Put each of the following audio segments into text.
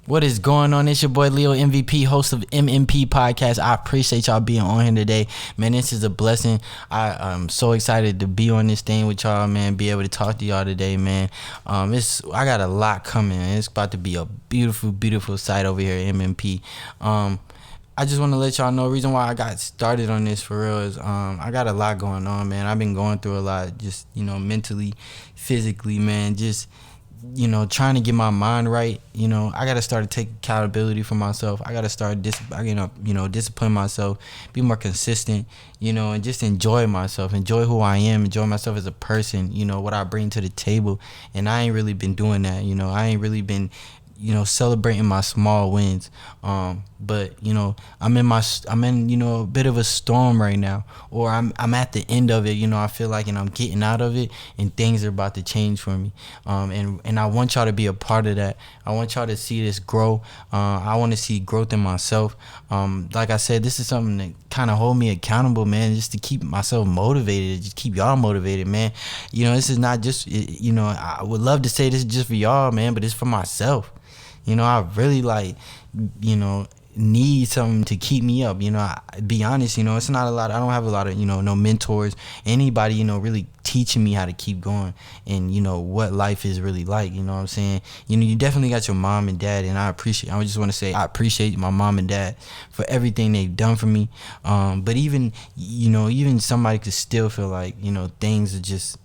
What is going on? It's your boy Leo MVP, host of MMP Podcast. I appreciate y'all being on here today. Man, this is a blessing. I'm so excited to be on this thing with y'all, man. Be able to talk to y'all today, man. I got a lot coming. It's about to be a beautiful, beautiful site over here at MMP. I just want to let y'all know the reason why I got started on this for real is I got a lot going on, man. I've been going through a lot, just, mentally, physically, man. Just, trying to get my mind right. I got to start to take accountability for myself. I got to start discipline myself, be more consistent, and just enjoy myself, enjoy who I am, enjoy myself as a person, what I bring to the table. And I ain't really been doing that. I ain't really been celebrating my small wins. But I'm in a bit of a storm right now, or I'm at the end of it. I feel like, and I'm getting out of it, and things are about to change for me. And I want y'all to be a part of that. I want y'all to see this grow. I want to see growth in myself. Like I said, this is something that kind of hold me accountable, man, just to keep myself motivated, just keep y'all motivated, man. This is not just, I would love to say this is just for y'all, man, but it's for myself. I really need something to keep me up. Be honest, it's not a lot. I don't have a lot of, no mentors, anybody, really teaching me how to keep going and, what life is really like. You know what I'm saying? You definitely got your I just want to say I appreciate my mom and dad for everything they've done for me. But even somebody could still feel like, things are just,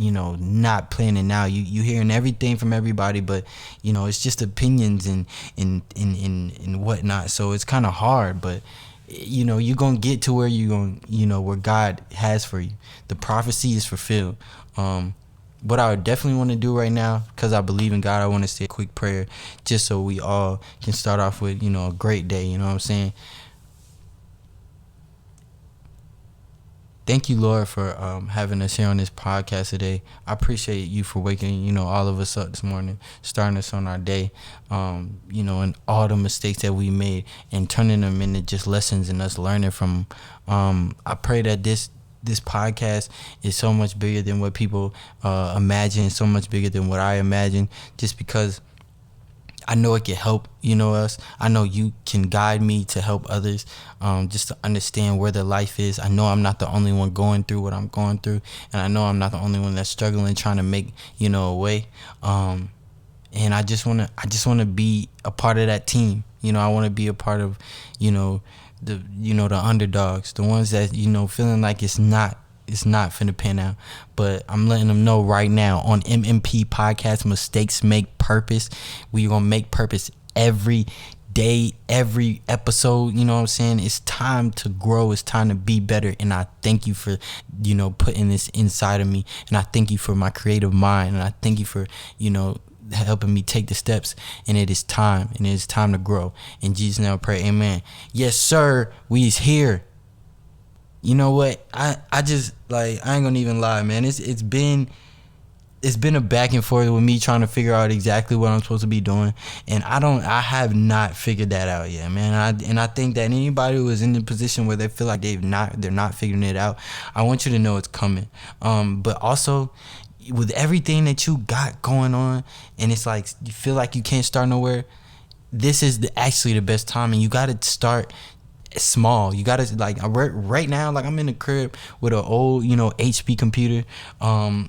not planning out. You hearing everything from everybody, but it's just opinions and whatnot. So it's kind of hard, but you're gonna get to where you going, where God has for you. The prophecy is fulfilled. What I would definitely want to do right now, because I believe in God, I want to say a quick prayer just so we all can start off with a great day. You know what I'm saying? Thank you, Lord, for having us here on this podcast today. I appreciate you for waking, all of us up this morning, starting us on our day, and all the mistakes that we made and turning them into just lessons and us learning from. I pray that this podcast is so much bigger than what people imagine, so much bigger than what I imagine, just because I know it can help, us. I know you can guide me to help others, just to understand where their life is. I know I'm not the only one going through what I'm going through, and I know I'm not the only one that's struggling, trying to make, a way. And I just wanna be a part of that team. I want to be a part of, the underdogs, the ones that, feeling like it's not finna pan out. But I'm letting them know right now on MMP Podcast, mistakes make purpose. We're gonna make purpose every day, every episode. You know what I'm saying? It's time to grow, it's time to be better. And I thank you for putting this inside of me, and I thank you for my creative mind, and I thank you for helping me take the steps. And it is time to grow. In Jesus' name I pray, amen. Yes sir, we is here. You know what? I just, I ain't gonna even lie, man. It's been a back and forth with me trying to figure out exactly what I'm supposed to be doing, and I have not figured that out yet, man. I think that anybody who is in the position where they feel like they're not figuring it out, I want you to know it's coming. But also, with everything that you got going on, and it's like you feel like you can't start nowhere, this is actually the best time, and you got to start small. You gotta right now, I'm in the crib with an old HP computer. I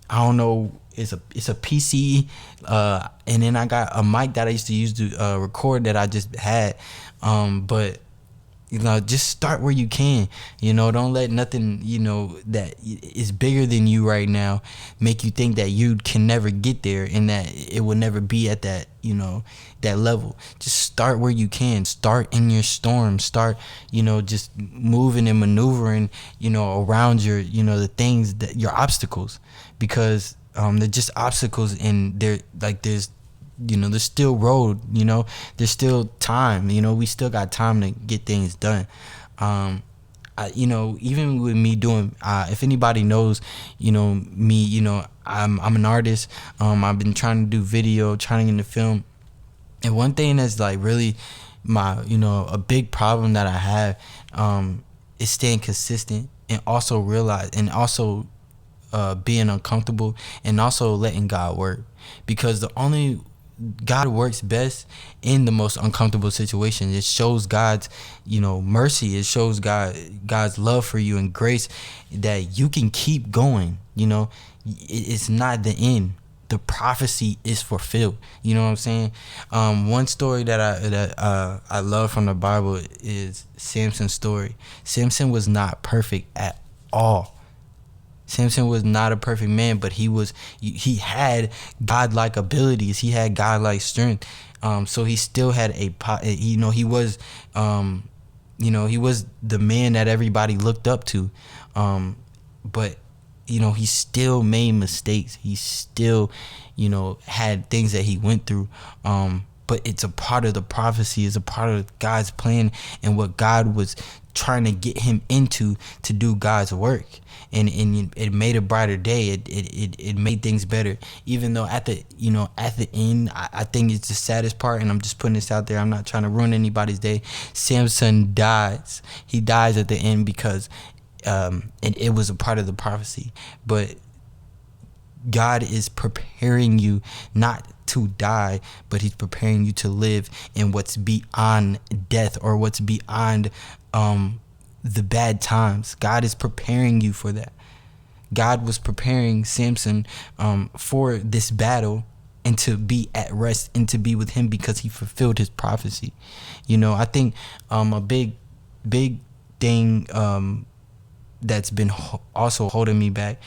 don't know, it's a PC, and then I got a mic that I used to use to record that I just had, but just start where you can. Don't let nothing that is bigger than you right now make you think that you can never get there, and that it will never be at that that level. Just start where you can. Start in your storm. Start just moving and maneuvering around your the things that your obstacles, because they're just obstacles, and there's still road, there's still time, we still got time to get things done. Even with me doing, if anybody knows, me, I'm an artist. I've been trying to do video, trying to get into film. And one thing that's really my, a big problem that I have, is staying consistent, and also being uncomfortable, and also letting God work. Because the only God works best in the most uncomfortable situations. It shows God's, mercy. It shows God's love for you and grace, that you can keep going. It's not the end. The prophecy is fulfilled. You know what I'm saying? One story that I love from the Bible is Samson's story. Samson was not perfect at all. Samson was not a perfect man, but he had godlike abilities. He had godlike strength. So he still had he was he was the man that everybody looked up to. But he still made mistakes. He still, had things that he went through. But it's a part of the prophecy. It's a part of God's plan and what God was trying to get him into to do God's work. And it made a brighter day. It made things better. Even though at the end, I think it's the saddest part, and I'm just putting this out there. I'm not trying to ruin anybody's day. Samson dies. He dies at the end because and it was a part of the prophecy. But God is preparing you not to die, but he's preparing you to live in what's beyond death, or what's beyond the bad times. God is preparing you for that. God was preparing Samson for this battle, and to be at rest and to be with him, because he fulfilled his prophecy. I think a big thing that's been also holding me back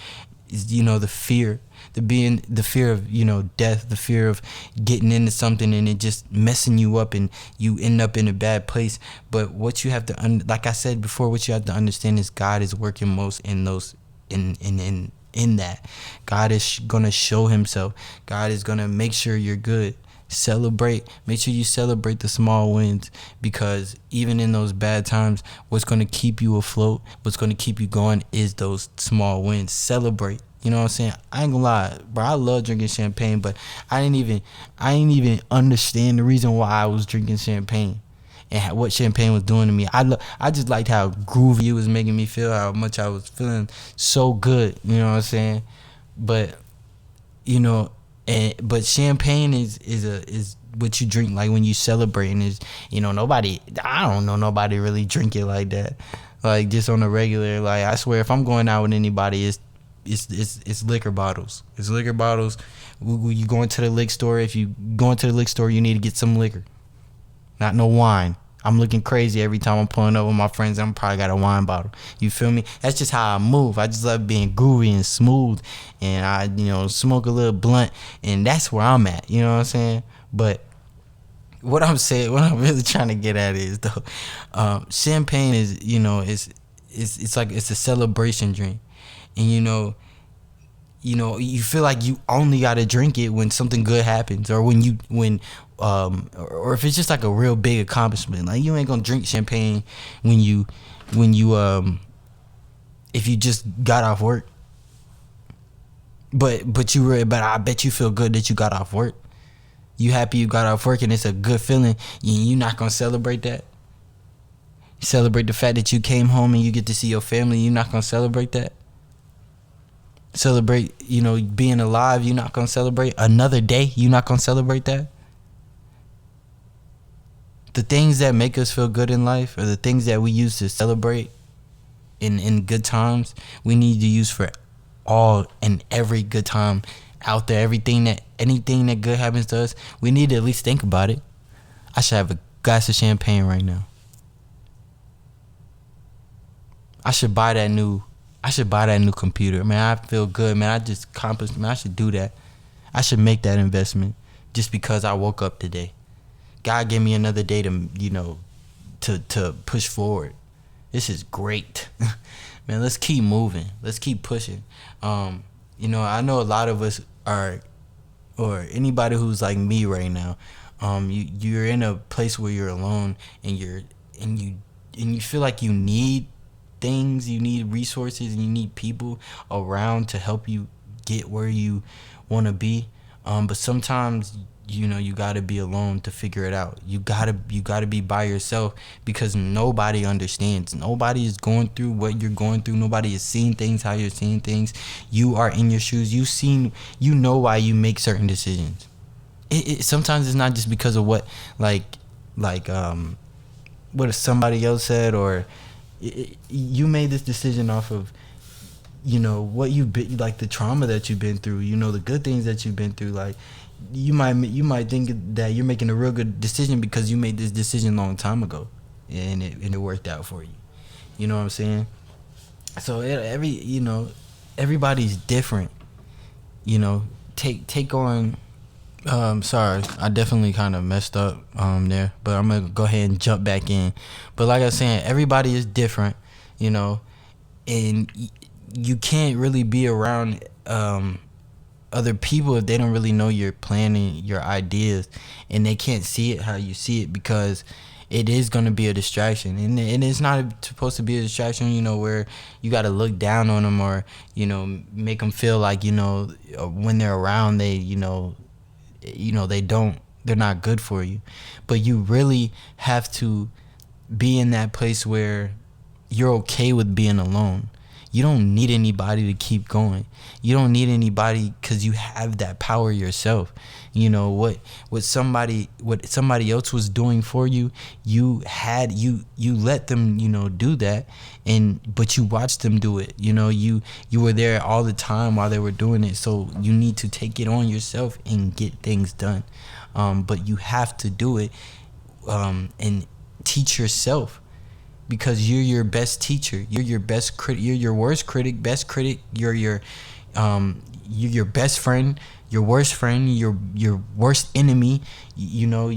is the fear of death, the fear of getting into something and it just messing you up and you end up in a bad place. But what you have to like I said before, what you have to understand is God is working most in those in that. God is gonna show himself. God is gonna make sure you're good. Make sure you celebrate the small wins, because even in those bad times, what's going to keep you afloat, what's going to keep you going is those small wins. Celebrate. You know what I'm saying? I ain't gonna lie, bro. I love drinking champagne, but I ain't even understand the reason why I was drinking champagne and what champagne was doing to me. I just liked how groovy it was making me feel, how much I was feeling so good. You know what I'm saying? But but champagne is what you drink like when you celebrate, and is I don't know nobody really drink it like that, like just on a regular. Like I swear, if I'm going out with anybody, it's liquor bottles. It's liquor bottles. You go into the liquor store. If you go into the liquor store, you need to get some liquor, not no wine. I'm looking crazy every time I'm pulling up with my friends. I'm probably got a wine bottle. You feel me? That's just how I move. I just love being groovy and smooth, and I smoke a little blunt, and that's where I'm at. You know what I'm saying? But what I'm really trying to get at is though, champagne is it's like it's a celebration drink, and you feel like you only got to drink it when something good happens, or or if it's just like a real big accomplishment. Like you ain't gonna drink champagne when you if you just got off work. But I bet you feel good that you got off work. You happy you got off work, and it's a good feeling. You not gonna celebrate that? Celebrate the fact that you came home and you get to see your family. You not gonna celebrate that? Celebrate, being alive. You not gonna celebrate another day? You not gonna celebrate that? The things that make us feel good in life, or the things that we use to celebrate in good times, we need to use for all and every good time out there. Anything that good happens to us, we need to at least think about it. I should have a glass of champagne right now. I should buy that new computer, man. I feel good, man. I just accomplished, man. I should do that. I should make that investment just because I woke up today. God gave me another day to push forward. This is great. Man, let's keep moving. Let's keep pushing. I know a lot of us are, or anybody who's like me right now, you're in a place where you're alone, and you feel like you need things, you need resources, and you need people around to help you get where you want to be. But sometimes you gotta be alone to figure it out. You gotta be by yourself, because nobody understands. Nobody is going through what you're going through. Nobody is seeing things how you're seeing things. You are in your shoes. You know why you make certain decisions. sometimes it's not just because of what like what somebody else said, or you made this decision off of, you know, what you've been, like the trauma that you've been through, you know, the good things that you've been through. Like you might think that you're making a real good decision because you made this decision a long time ago, and it worked out for you. You know what I'm saying? So everybody's different. You know, take on. Sorry, I definitely kind of messed up there, but I'm gonna go ahead and jump back in. But like I was saying, everybody is different, you know, and you can't really be around other people if they don't really know your plan and your ideas, and they can't see it how you see it, because it is going to be a distraction, and it's not supposed to be a distraction, you know, where you got to look down on them, or, you know, make them feel like, you know, when they're around, they're not good for you. But you really have to be in that place where you're okay with being alone. You don't need anybody to keep going. You don't need anybody, because you have that power yourself. You know what somebody else was doing for you, you let them, you know, do that, but you watched them do it. You know, you were there all the time while they were doing it. So you need to take it on yourself and get things done. But you have to do it, and teach yourself, because you're your best teacher. You're your best critic. You're your worst critic, best critic. You're your best friend, your worst friend, your worst enemy. You know,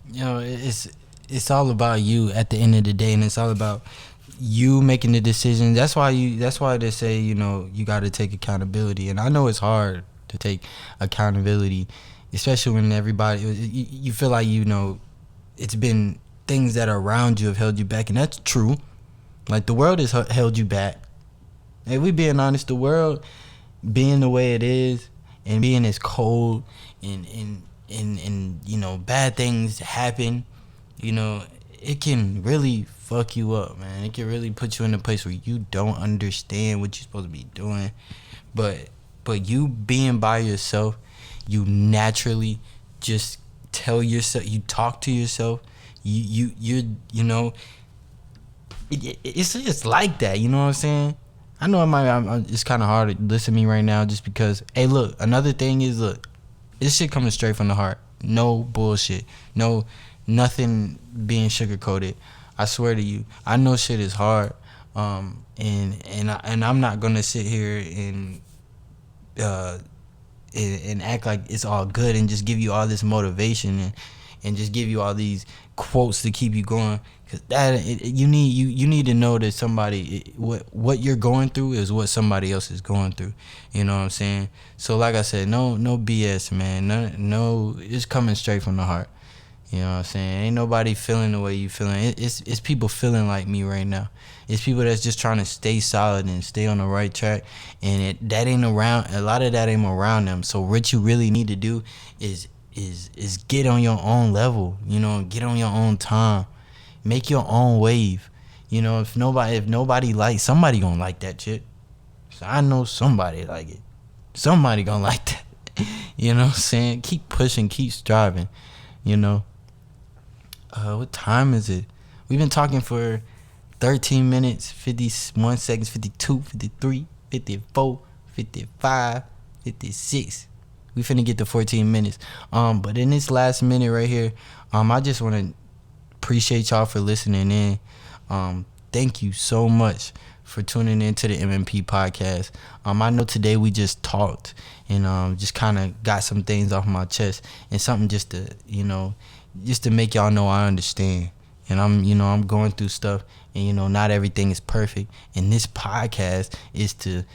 it's all about you at the end of the day, and it's all about you making the decision. That's why they say, you know, you got to take accountability. And I know it's hard to take accountability, especially when everybody, you feel like, you know, it's been things that are around you have held you back, and that's true. Like, the world has held you back. If we being honest, the world being the way it is, and being as cold, and you know, bad things happen, you know, it can really fuck you up, man. It can really put you in a place where you don't understand what you're supposed to be doing. But you being by yourself, you naturally just tell yourself, you talk to yourself, you know, it's like that. You know what I'm saying? I know it's kind of hard to listen to me right now, just because, hey, look, another thing is, look, this shit coming straight from the heart. No bullshit. No, nothing being sugarcoated. I swear to you, I know shit is hard. And I'm not gonna sit here and act like it's all good and just give you all this motivation and just give you all these quotes to keep you going, because you need to know that somebody, what you're going through is what somebody else is going through. You know what I'm saying? So like I said, no BS, man. No, it's coming straight from the heart. You know what I'm saying? Ain't nobody feeling the way you feeling. It's people feeling like me right now. It's people that's just trying to stay solid and stay on the right track, and that ain't around. A lot of that ain't around them. So what you really need to do is get on your own level. You know, get on your own time, make your own wave. You know, if nobody likes, somebody gonna like that shit. So I know somebody like it. Somebody gonna like that. You know what I'm saying? Keep pushing, keep striving. You know. What time is it? We've been talking for 13 minutes, 51 seconds, 52, 53, 54, 55, 56. We finna get to 14 minutes. But in this last minute right here, I just want to appreciate y'all for listening in. Thank you so much for tuning in to the MMP podcast. I know today we just talked and just kind of got some things off my chest, and something just to, you know, just to make y'all know I understand. And I'm going through stuff, and, you know, not everything is perfect. And this podcast is to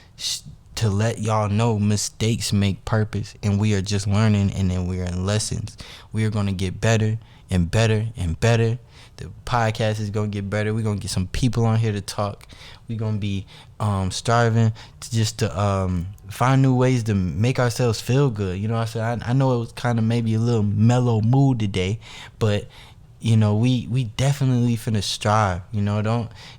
let y'all know mistakes make purpose, and we are just learning, and then we are in lessons. We are going to get better and better and better. The podcast is going to get better. We're going to get some people on here to talk. We're going to be striving to find new ways to make ourselves feel good. You know what I'm saying? I know it was kind of maybe a little mellow mood today, but you know, we definitely finna strive. You know,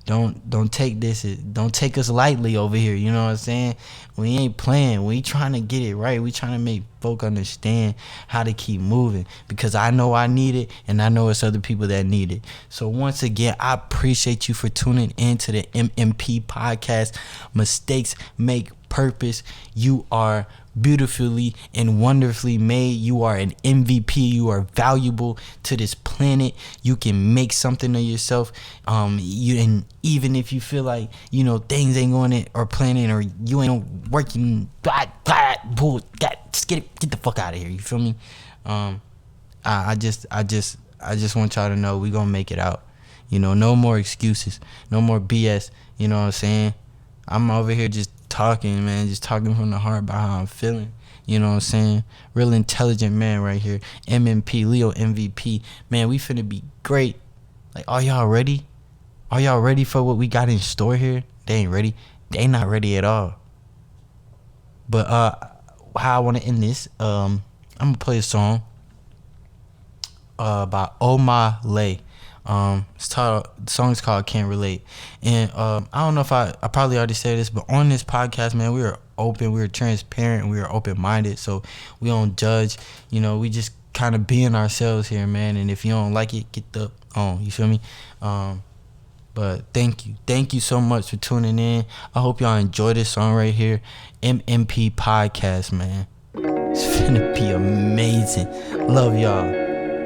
don't take this, don't take us lightly over here. You know what I'm saying? We ain't playing. We trying to get it right. We trying to make folk understand how to keep moving, because I know I need it, and I know it's other people that need it. So once again, I appreciate you for tuning in to the MMP podcast. Mistakes make purpose. You are beautifully and wonderfully made. You are an MVP. You are valuable to this planet. You can make something of yourself. And even if you feel like, you know, things ain't going it or planning, or you ain't working, just get the fuck out of here. You feel me? I just want y'all to know we gonna make it out. You know, no more excuses, no more BS. You know what I'm saying? I'm over here just talking, man, just talking from the heart about how I'm feeling. You know what I'm saying? Real intelligent man right here. MMP, Leo MVP. Man, we finna be great. Like, are y'all ready? Are y'all ready for what we got in store here? They ain't ready. They not ready at all. But how I want to end this, I'm gonna play a song by Omah. The song is called "Can't Relate," and I don't know if I probably already said this, but on this podcast, man, we are open, we are transparent, we are open-minded, so we don't judge. You know, we just kind of being ourselves here, man. And if you don't like it, get the on. You feel me? But thank you so much for tuning in. I hope y'all enjoy this song right here, MMP podcast, man. It's finna be amazing. Love y'all.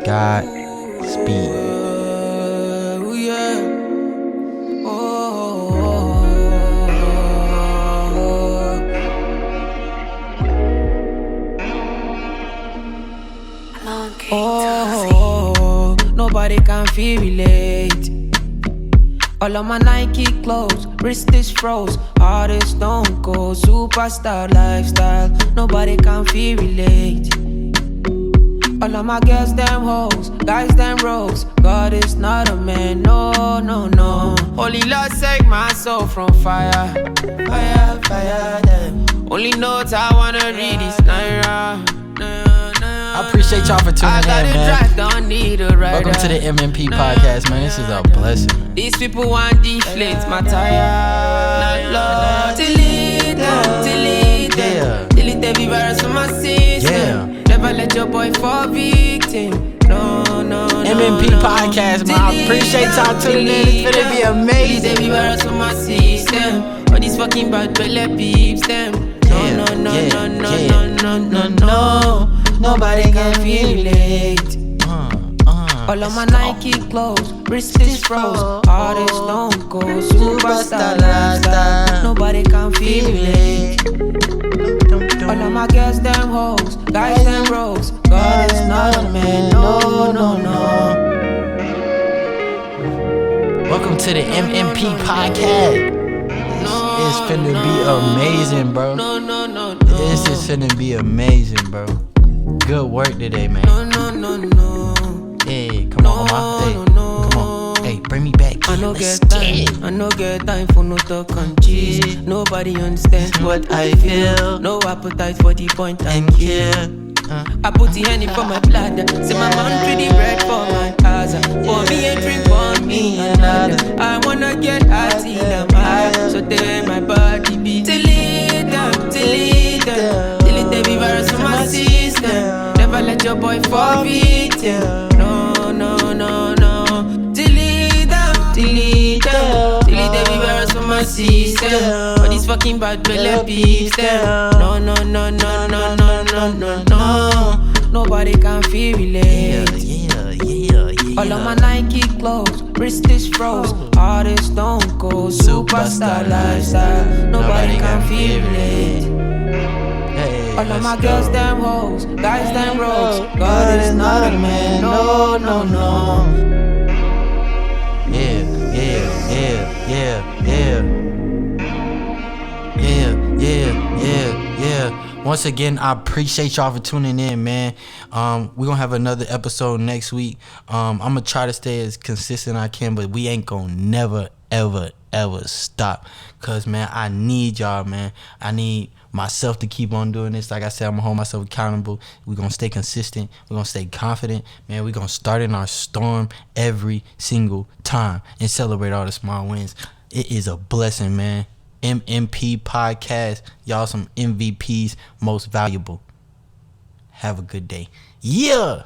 God speed. Nobody can feel relate. All of my Nike clothes, wrist is froze, heart is stone cold, superstar lifestyle. Nobody can feel relate. All of my girls, them hoes, guys, them rogues. God is not a man, no, no, no. Only Lord save my soul from fire, fire, fire, yeah. Only notes I wanna read is Naira. I appreciate y'all for tuning in, man. Drive, don't need a rider. Welcome to the MMP podcast, man. This is a blessing, man. These people want deflate my tire. Lord, delete them, delete them. Delete every virus from my system. Never let your boy fall victim. No, no, no. MMP podcast, man. I appreciate y'all tuning in. It's gonna be amazing. Delete every virus from my system. All these fucking bad belly peeps them. No, no, no, no, no, no, no, no. Nobody can feel relate. All of my Nike clothes, wrist is froze, heart is stone cold, superstar lifestyle. Nobody can feel relate. All of my girls, them hoes, guys, them rogues. God is not a man, no, no, no. Welcome to the MMP podcast. It's finna be amazing, bro. This is finna be amazing, bro. Good work today, man. Hey, come on, Omah. Hey, come on. Hey, bring me back. I no get time for no talk and cheese. Nobody understands what I feel. No appetite for the point and kill. I put the honey for my bladder. Say my man treat the bread for my casa. For me a drink, for me another. I wanna get hot till I'm high. So then my body be delete them, delete them. Delete every virus from my system. Never let your boy fall victim. No, no, no, no. Delete them, delete them. Delete every virus from my system. All these fucking bad belly peeps them. No, no, no, no, no, no, no, no, no. Nobody can feel relate. All of my Nike clothes, wrist is froze, heart is stone cold, superstar lifestyle. Nobody can feel relate. All of my girls, them hoes, guys, them rogues. God is not a man, no, no, no. Yeah. Once again, I appreciate y'all for tuning in, man. We're gonna have another episode next week. I'm gonna try to stay as consistent as I can, but we ain't gonna never, ever stop. Cause, man, I need y'all, man. I need myself to keep on doing this. Like I said, I'm gonna hold myself accountable. We're gonna stay consistent. We're gonna stay confident. Man, we're gonna start in our storm every single time and celebrate all the small wins. It is a blessing, man. MMP podcast. Y'all some MVPs, most valuable. Have a good day. Yeah.